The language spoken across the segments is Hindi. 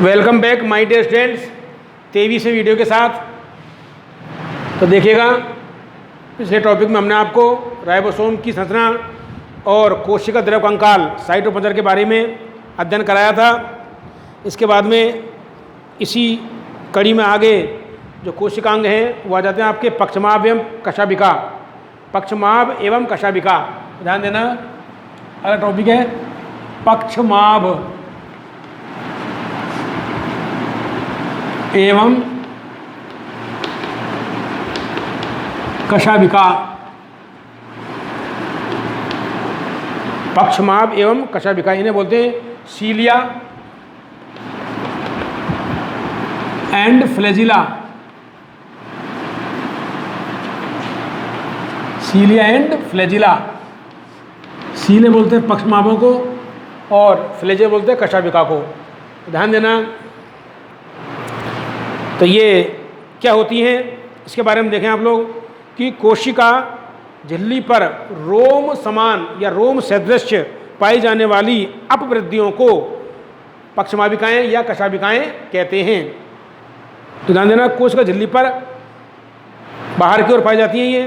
Welcome back my dear students. 23वें वीडियो के साथ तो देखिएगा, पिछले टॉपिक में हमने आपको राइबोसोम की संरचना और कोशिका द्रव कंकाल साइटोप्लाज्म के बारे में अध्ययन कराया था। इसके बाद में इसी कड़ी में आगे जो कोशिकांग हैं वो आ जाते हैं आपके पक्षमाभ एवं कशाभिका। पक्षमाभ एवं कशाभिका, ध्यान देना, अगला टॉपिक है पक्षमाभ एवं कशाभिका। पक्षमाभ एवं कशाभिका इन्हें बोलते हैं cilia and flagella. Cilia and flagella, सीले बोलते हैं पक्षमाभों को और फ्लैजिला बोलते हैं कशाभिका को। ध्यान देना, तो ये क्या होती हैं इसके बारे में देखें आप लोग कि कोशिका झिल्ली पर रोम समान या रोम सदृश पाई जाने वाली अपवृद्धियों को पक्षमाभिकाएं या कशाभिकाएं कहते हैं। तो ध्यान देना, कोशिका झिल्ली पर बाहर की ओर पाई जाती हैं ये।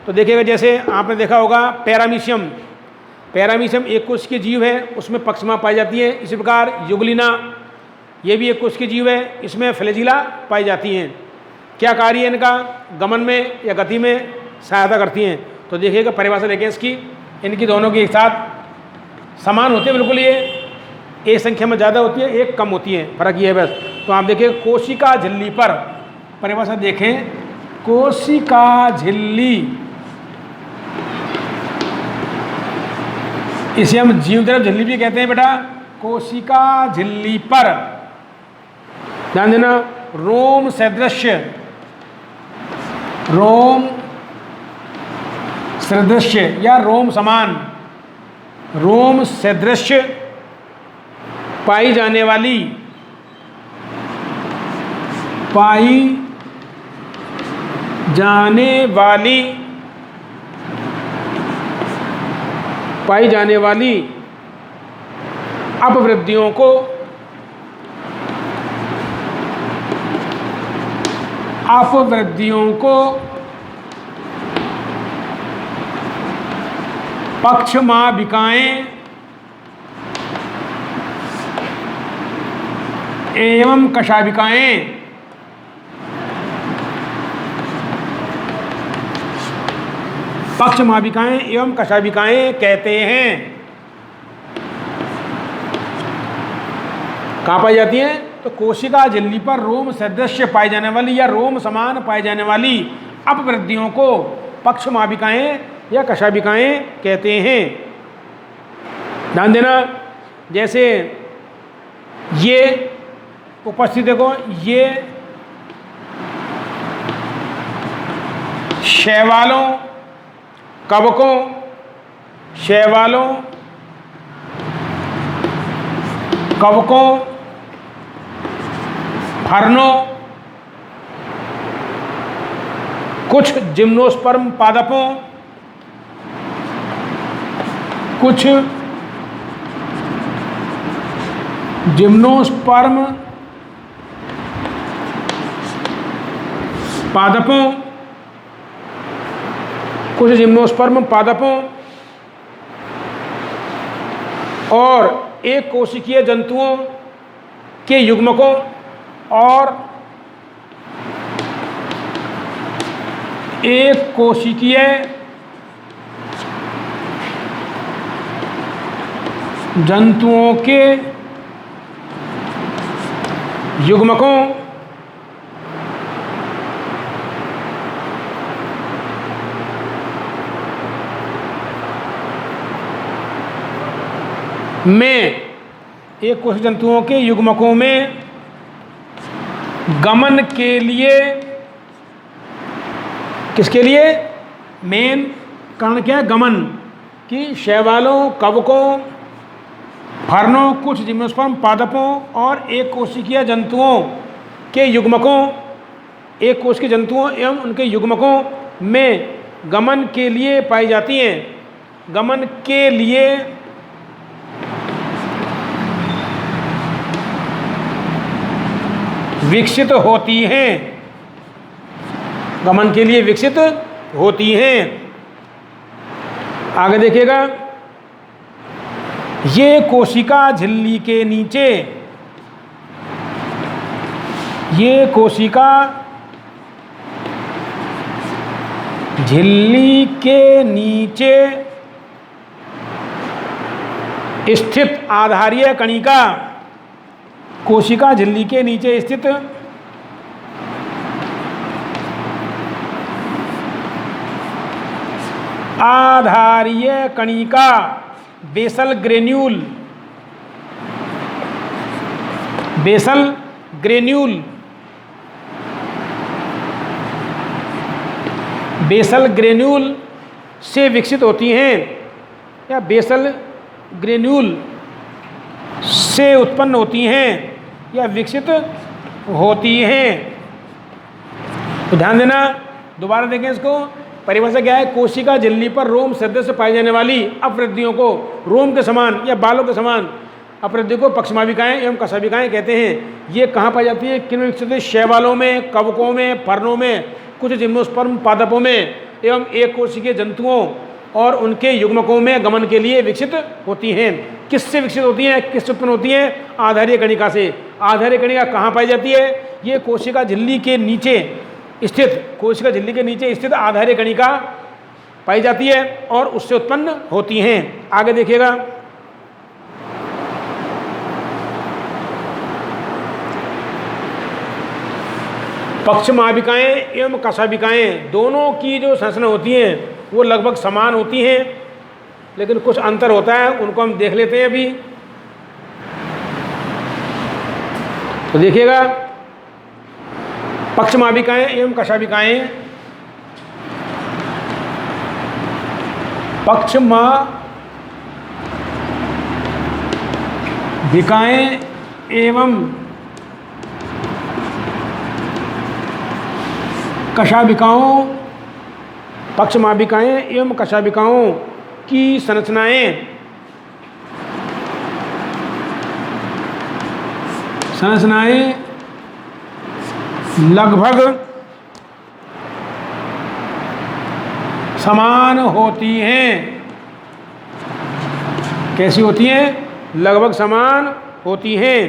तो देखिएगा, जैसे आपने देखा होगा पैरामीशियम, पैरामीशियम एक कोशिकीय जीव है, उसमें पक्षमा पाई जाती है। इसी प्रकार युगलिना, ये भी एक कोशिकीय जीव है, इसमें फ्लैजिला पाई जाती हैं। क्या कार्य है इनका? गमन में या गति में सहायता करती हैं। तो देखिएगा परिभाषा देखें इसकी, इनकी दोनों की एक साथ समान होती है बिल्कुल, ये एक संख्या में ज़्यादा होती है, एक कम होती है, फर्क ये है बस। तो आप देखिए कोशिका झिल्ली पर, परिभाषा देखें, कोशिका झिल्ली, इसे हम जीवद्रव झिल्ली भी कहते हैं बेटा। कोशिका झिल्ली पर ध्यान देना, रोम सदृश, रोम सदृश या रोम समान, रोम सदृश पाई जाने वाली, पाई जाने वाली अपवृद्धियों को पक्षमाभिकाएं एवं कशाभिकाएं पक्षमाभिकाएं एवं कशाभिकाएं कहते हैं। कहाँ पाई जाती हैं? तो कोशिका झिल्ली पर रोम सदृश पाई जाने वाली या रोम समान पाई जाने वाली अपवृद्धियों को पक्षमाभिकाएं या कशाभिकाएं कहते हैं। ध्यान देना, जैसे ये उपस्थित देखो, ये शैवालों, कवकों, शैवालों, कवकों, फर्नों, कुछ जिम्नोस्पर्म पादपों, कुछ जिम्नोस्पर्म पादपों, कुछ जिम्नोस्पर्म पादपों और एक कोशिकीय जंतुओं के युग्मकों और एक कोशिकीय जंतुओं के युग्मकों में, एक कोशिकीय जंतुओं के युग्मकों में गमन के लिए, किसके लिए? मेन कारण क्या है? गमन की शैवालों, कवकों, फर्नों, कुछ जिम्नोस्पर्म पादपों और एक कोशिकीय जंतुओं के युग्मकों, एक कोशिकीय जंतुओं एवं उनके युग्मकों में गमन के लिए पाई जाती हैं। गमन के लिए विकसित होती हैं, गमन के लिए विकसित होती हैं। आगे देखिएगा, ये कोशिका झिल्ली के नीचे, ये कोशिका झिल्ली के नीचे स्थित आधारीय कणिका, कोशिका झिल्ली के नीचे स्थित आधारीय कणिका basal granule, basal granule, basal granule से विकसित होती हैं या बेसल ग्रेन्यूल से उत्पन्न होती हैं या विकसित होती हैं। तो ध्यान देना, दोबारा देखें इसको। परिभाषा क्या है? कोशिका झिल्ली पर रोम सदृश पाई जाने वाली अपवृद्धियों को रोम के समान या बालों के समान अपवृद्धि को पक्षमाविकाएं एवं कशाभिकाएं कहते हैं। ये कहाँ पाई जाती है? किन में विकसित? शैवालों में, कवकों में, फर्नों में, कुछ जिम्नोस्पर्म पादपों में एवं एक कोशिकीय जंतुओं और उनके युग्मकों में गमन के लिए विकसित होती हैं। किससे विकसित होती हैं? किससे उत्पन्न होती हैं? आधारीय कणिका से। आधारीय कणिका कहाँ पाई जाती है? ये कोशिका झिल्ली के नीचे स्थित, कोशिका झिल्ली के नीचे स्थित आधारीय कणिका पाई जाती है और उससे उत्पन्न होती हैं। आगे देखिएगा, पक्षमाविकाएं एवं कशाभिकाएं दोनों की जो संरचना होती हैं वो लगभग समान होती हैं, लेकिन कुछ अंतर होता है, उनको हम देख लेते हैं अभी। तो देखिएगा, पक्षमाविकाएं एवं कशाभिकाएं, पक्षमाविकाएं एवं कशाभिकाओं, पक्षमाविकाएं एवं कशाभिकाओं की संरचनाएं लगभग समान होती हैं। कैसी होती हैं? लगभग समान होती हैं,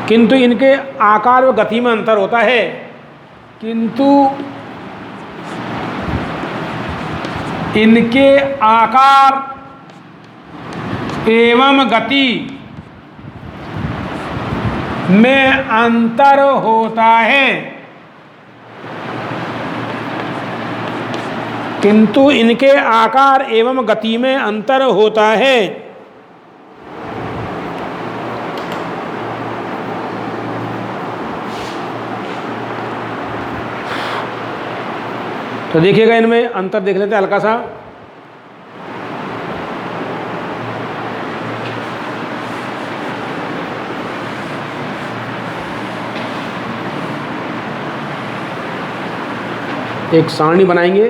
किंतु इनके आकार व गति में अंतर होता है। किंतु इनके आकार एवं गति में अंतर होता है, किंतु इनके आकार एवं गति में अंतर होता है। तो देखिएगा, इनमें अंतर देख लेते हैं हल्का सा। एक सारणी बनाएंगे,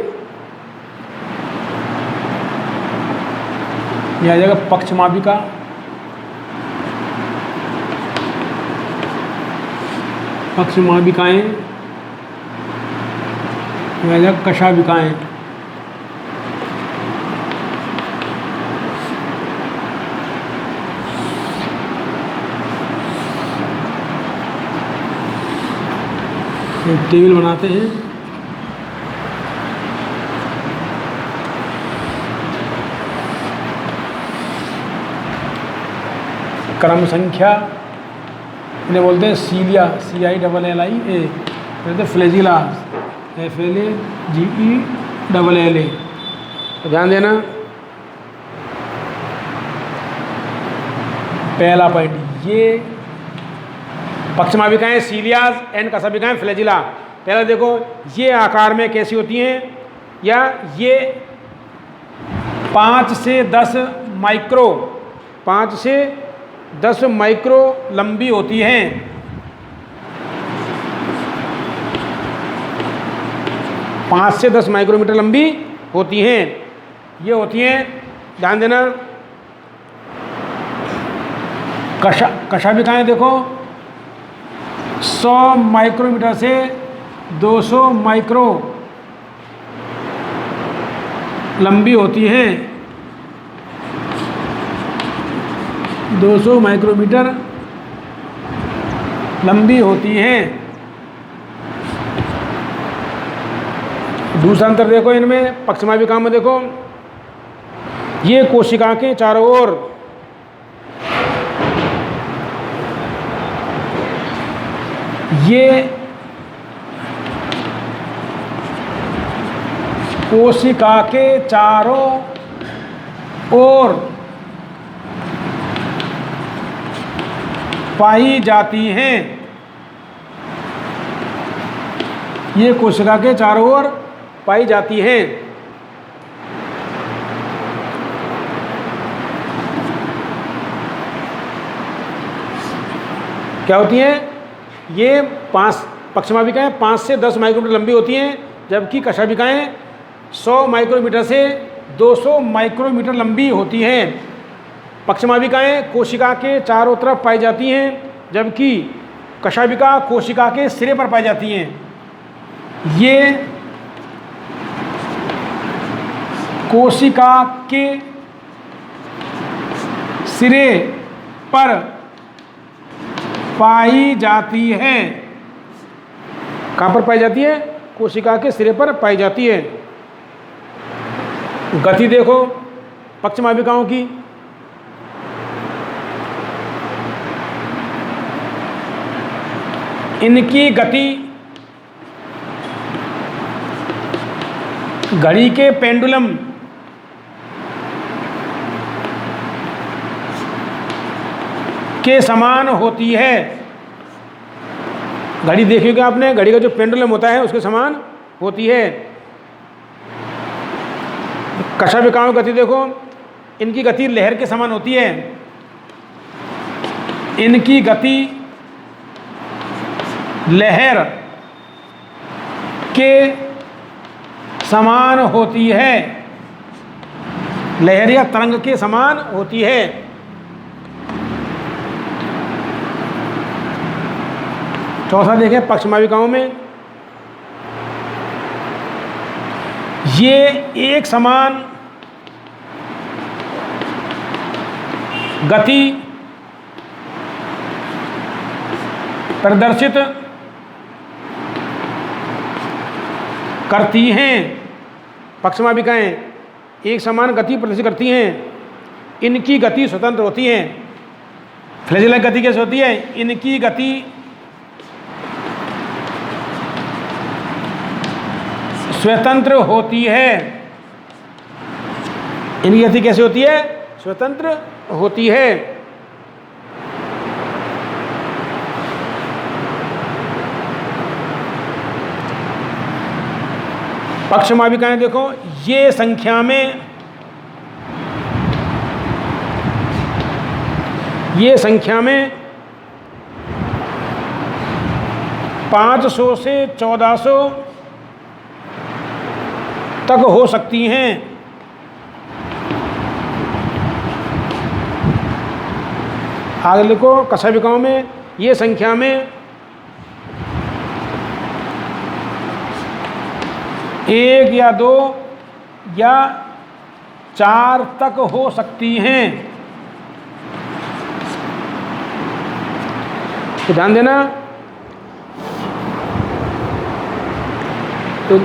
यह आ जाएगा पक्षमाविका, पक्षमाविकाएं, यह आ जाएगा कशाभिकाएं। एक टेबल बनाते हैं। क्रम संख्या इन्हें बोलते हैं सीलिया, CILLIA, बोलते फ्लैजिला, FLAGELLA। तो ध्यान देना, पहला पॉइंट, ये पक्षमाविकाएं सीलियाज एंड कशाभिकाएं फ्लैजिला। पहला देखो, ये आकार में कैसी होती हैं, या ये 5 से 10 माइक्रो लंबी होती हैं। 5 से 10 माइक्रोमीटर लंबी होती हैं। ये होती हैं, ध्यान देना, कशाभिकाएं देखो, 100 माइक्रोमीटर से 200 माइक्रो लंबी होती हैं। 200 माइक्रोमीटर लंबी होती हैं। दूसरा अंतर देखो इनमें, पक्षमाभिकाओं में देखो, ये कोशिका के चारों ओर ये कोशिका के चारों ओर पाई जाती हैं। ये कोशिका के चारों ओर पाई जाती हैं। क्या होती हैं? ये 5 पक्षमाभिकाएं 5 से 10 माइक्रोमीटर लंबी होती हैं, जबकि कशाभिकाएं 100 माइक्रोमीटर से 200 माइक्रोमीटर लंबी होती हैं। पक्षमाभिकाएं कोशिका के चारों तरफ पाई जाती हैं, जबकि कशाभिका कोशिका के सिरे पर पाई जाती हैं। ये कोशिका के सिरे पर पाई जाती है। कहाँ पर पाई जाती है? कोशिका के सिरे पर पाई जाती है। गति देखो पक्षमाभिकाओं की, इनकी गति घड़ी के पेंडुलम के समान होती है। घड़ी देखिएगा आपने, घड़ी का जो पेंडुलम होता है उसके समान होती है। कशाभिकाओं की गति देखो, इनकी गति लहर के समान होती है। इनकी गति लहर के समान होती है। लहर या तरंग के समान होती है। चौथा देखें पक्षमाभिकाओं में, ये एक समान गति प्रदर्शित करती हैं। पक्षमाभिकाएं एक समान गति प्रदर्शित करती हैं। इनकी गति स्वतंत्र होती है। फ्लैजेलर गति कैसे होती है? इनकी गति स्वतंत्र होती है। इनकी गति कैसे होती है? स्वतंत्र होती है। पक्षमाभिकाएं देखो, ये संख्या में 500 से 1400 तक हो सकती हैं। आगे लिखो, कशाभिकाओं में ये संख्या में 1 या 2 या 4 तक हो सकती हैं। तो ध्यान देना। तो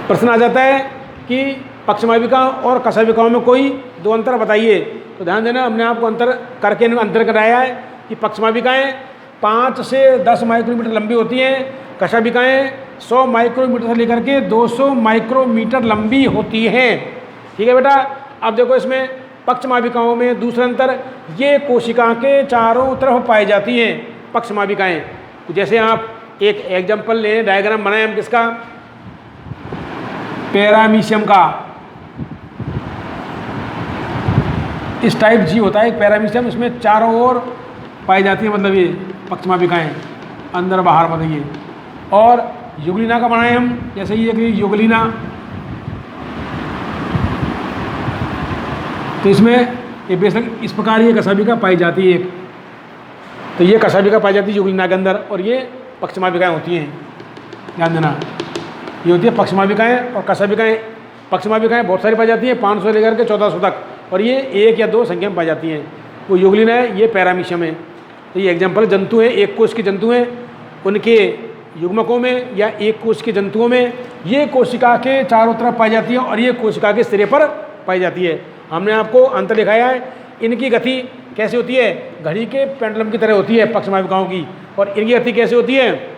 प्रश्न आ जाता है कि पक्षमाभिका और कशाभिकाओं में कोई 2 अंतर बताइए। तो ध्यान देना, हमने आपको अंतर करके अंतर कराया है कि पक्षमाभिकाएं 5 से 10 माइक्रोमीटर लंबी होती हैं, कशाभिकाएं 100 माइक्रोमीटर से लेकर के 200 माइक्रोमीटर लंबी होती हैं। ठीक है बेटा। अब देखो इसमें पक्षमाभिकाओं में दूसरा अंतर, ये कोशिका के चारों तरफ पाई जाती हैं पक्षमाभिकाएं। जैसे आप एक एग्जाम्पल लें, डायग्राम बनाएं हम किसका? पैरामीशियम का। इस टाइप जी होता है एक पैरामीशियम, इसमें चारों ओर पाई जाती है, मतलब ये पक्षमाभिकाएं अंदर बाहर, मतलब ये। और युगलिना का बनाएं हम, जैसे ये कि युगलिना, तो इसमें ये बेशक इस प्रकार ये कशाभिका पाई जाती है। तो ये कशाभिका पाई जाती है युगलिना के अंदर, और ये पक्षमाभिकाएँ होती हैं, ध्यान देना। ये होती है पक्षमाभिकाएँ और कशाभिकाएँ। पक्षमाभिकाएँ बहुत सारी पाई जाती हैं, 500 लेकर के 1400 तक, और ये 1 या 2 संख्या में पाई जाती हैं। वो युगलिना है, ये पैरामीशियम है। तो ये एग्जाम्पल जंतु हैं, एक कोश के जंतु हैं, उनके युग्मकों में या एक कोश के जंतुओं में ये कोशिका के चारों तरफ पाई जाती है और ये कोशिका के सिरे पर पाई जाती है। हमने आपको अंतर दिखाया है। इनकी गति कैसे होती है? घड़ी के पेंडुलम की तरह होती है पक्षमाभिकाओं की, और इनकी गति कैसे होती है?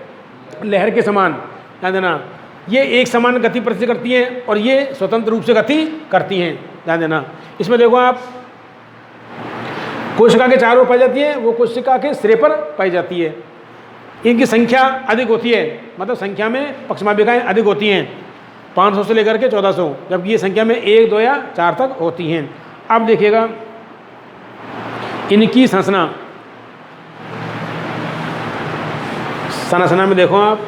लहर के समान, ध्यान देना। ये एक समान गति प्रदर्शित करती हैं और ये स्वतंत्र रूप से गति करती हैं, ध्यान देना। इसमें देखो आप, कोशिका के चारों ओर पाई जाती है, वो कोशिका के सिरे पर पाई जाती है। इनकी संख्या अधिक होती है, मतलब संख्या में पक्षमाभिकाएँ अधिक होती हैं, 500 से लेकर के 1400, जबकि ये संख्या में 1, 2 या 4 तक होती हैं। अब देखिएगा इनकी संरचना में देखो आप,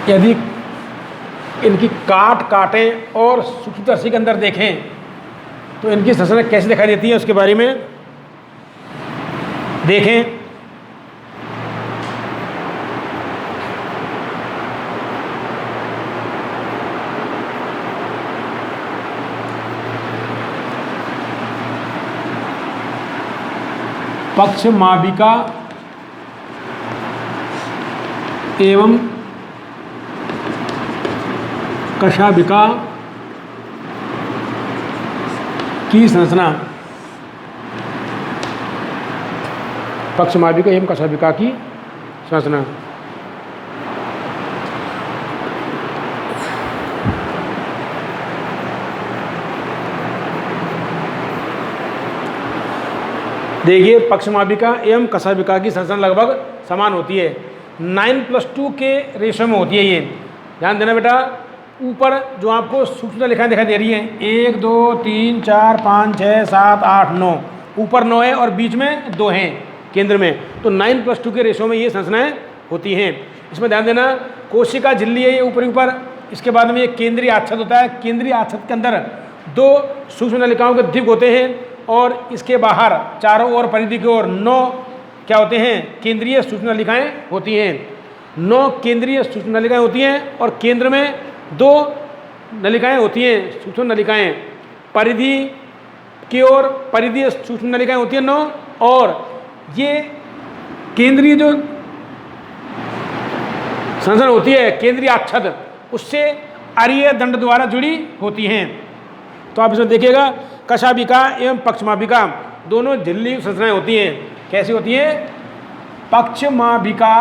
यदि इनकी काटें और सूक्ष्मदर्शी के अंदर देखें तो इनकी संरचना कैसे दिखाई देती है उसके बारे में देखें। पक्षमाभिका एवं कशाभिका की संरचना, पक्षमाभिका एवं कशाभिका की संरचना। देखिए, पक्षमाभिका एवं कशाभिका की संरचना लगभग समान होती है, 9+2 के रेशो में होती है ये। ध्यान देना बेटा, ऊपर जो आपको सूक्ष्म लिखा दिखाई दे रही है, 1, 2, 3, 4, 5, 6, 7, 8, 9, ऊपर 9 है और बीच में 2 हैं केंद्र में, तो 9+2 के रेशो में ये संरचनाएं होती हैं। इसमें ध्यान देना, कोशिका झिल्ली है ये ऊपर, इसके बाद में ये केंद्रीय आच्छद होता है। केंद्रीय आच्छद के अंदर 2 सूक्ष्म नलिकाओं के द्वीप होते हैं और इसके बाहर चारों ओर परिधि की ओर 9 क्या होते हैं? केंद्रीय सूक्ष्म नलिकाएं होती हैं। 9 केंद्रीय सूक्ष्म नलिकाएं होती हैं और केंद्र में 2 नलिकाएं होती हैं, सूक्ष्म नलिकाएं। परिधि की ओर परिधीय सूक्ष्म नलिकाएं होती हैं 9, और ये केंद्रीय जो संरचना होती है, केंद्रीय आच्छद, उससे अरीय दंड द्वारा जुड़ी होती हैं। तो आप इसमें देखिएगा, कशाभिका एवं पक्षमाभिका दोनों झिल्ली संरचनाएं होती हैं। कैसी होती हैं? पक्षमाभिका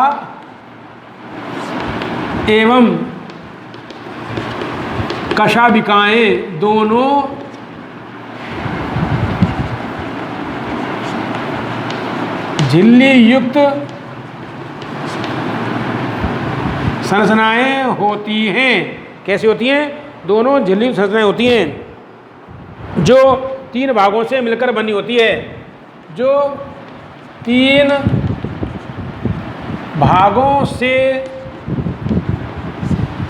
एवं कशाभिकाएं दोनों झिल्ली युक्त संरचनाएं होती हैं। कैसी होती हैं? दोनों झिल्ली युक्त संरचनाएं होती हैं जो 3 भागों से मिलकर बनी होती है, जो 3 भागों से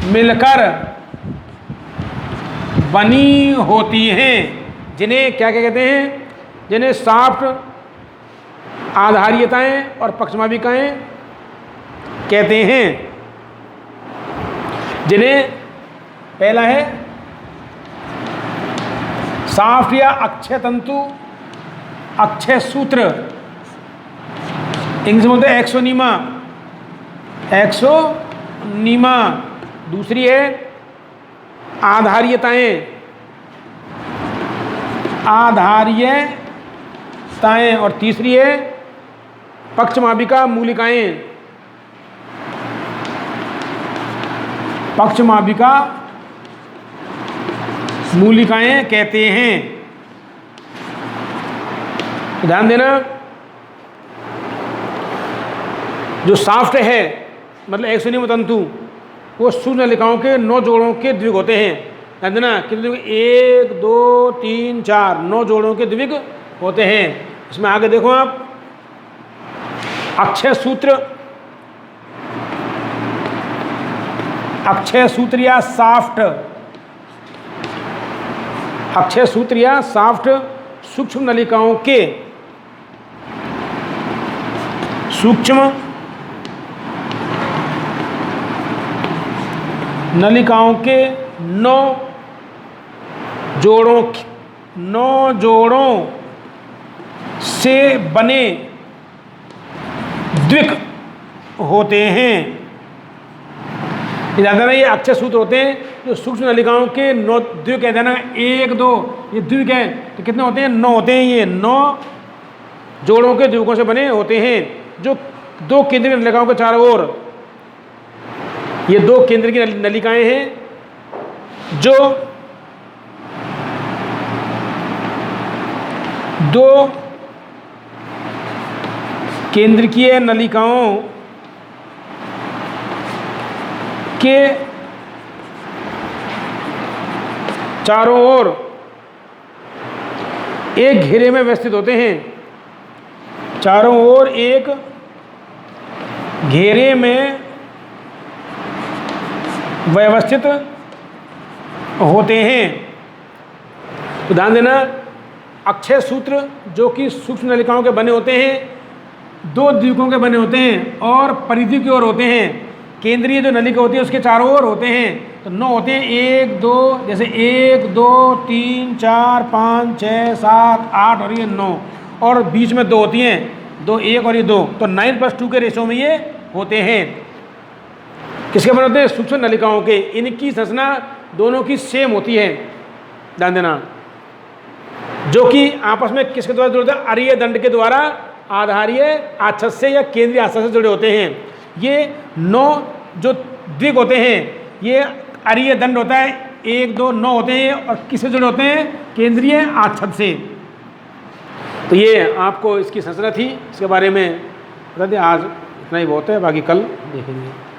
मिलकर बनी होती हैं, जिन्हें क्या क्या कहते हैं? जिन्हें साफ्ट आधारीयताएं और पक्षमाभिकाएं कहते हैं। जिन्हें पहला है साफ्ट या अक्षय तंतु, अक्षय सूत्र, इंग्लिश में बोलते हैं एक्सोनीमा, एक्सोनीमा। दूसरी है आधारीयताएं, आधारीयताएं, और तीसरी है पक्षमाभिका मूलिकाएं, पक्षमाभिका मूलिकाएं कहते हैं। ध्यान देना, जो साफ्ट है मतलब एक्सोनीम तंतु, वो सूक्ष्म नलिकाओं के 9 जोड़ों के द्विग होते हैं। ध्यान देना, कितने? 1, 2, 3, 4, 9 जोड़ों के द्विग होते हैं। इसमें आगे देखो आप, अक्षय सूत्र, अक्षय सूत्र या साफ्ट अक्षय सूत्र या शाफ्ट सूक्ष्म नलिकाओं के नौ जोड़ों से बने द्विक होते हैं। याद है ना, ये अक्षय सूत्र होते हैं जो सूक्ष्म नलिकाओं के 9 द्विक है ना, 1 2 ये द्विक है, तो कितने होते हैं? 9 होते हैं। ये 9 जोड़ों के द्विकों से बने होते हैं जो 2 केंद्रीय नलिकाओं के चारों ओर, ये 2 केंद्र की नलिकाएं हैं जो 2 केंद्रीय नलिकाओं के चारों ओर एक घेरे में व्यवस्थित होते हैं। चारों ओर एक घेरे में व्यवस्थित होते हैं। तो ध्यान देना, अक्षय सूत्र जो कि सूक्ष्म नलिकाओं के बने होते हैं, 2 द्विकों के बने होते हैं और परिधि की ओर होते हैं। केंद्रीय जो नलिका होती है उसके चारों ओर होते हैं। तो 9 होते हैं, 1 2, जैसे 1 2 3 4 5 6 7 8 और ये 9, और बीच में 2 होती हैं, 2 1 और ये 2, तो 9+2 के रेशो में ये होते हैं। किसके बने होते हैं? सूक्ष्म नलिकाओं के। इनकी संरचना दोनों की सेम होती है, ध्यान देना, जो कि आपस में किसके द्वारा जुड़े होते हैं? अरीय दंड के द्वारा आधारीय आच्छद से या केंद्रीय आच्छद से जुड़े होते हैं। ये 9 जो द्विक होते हैं ये अरीय दंड होता है, 1 2 9 होते हैं, और किससे जुड़े होते हैं? केंद्रीय आच्छद से। तो ये आपको इसकी संरचना थी, इसके बारे में बता दें। आज इतना ही बहुत है, बाकी कल देखेंगे।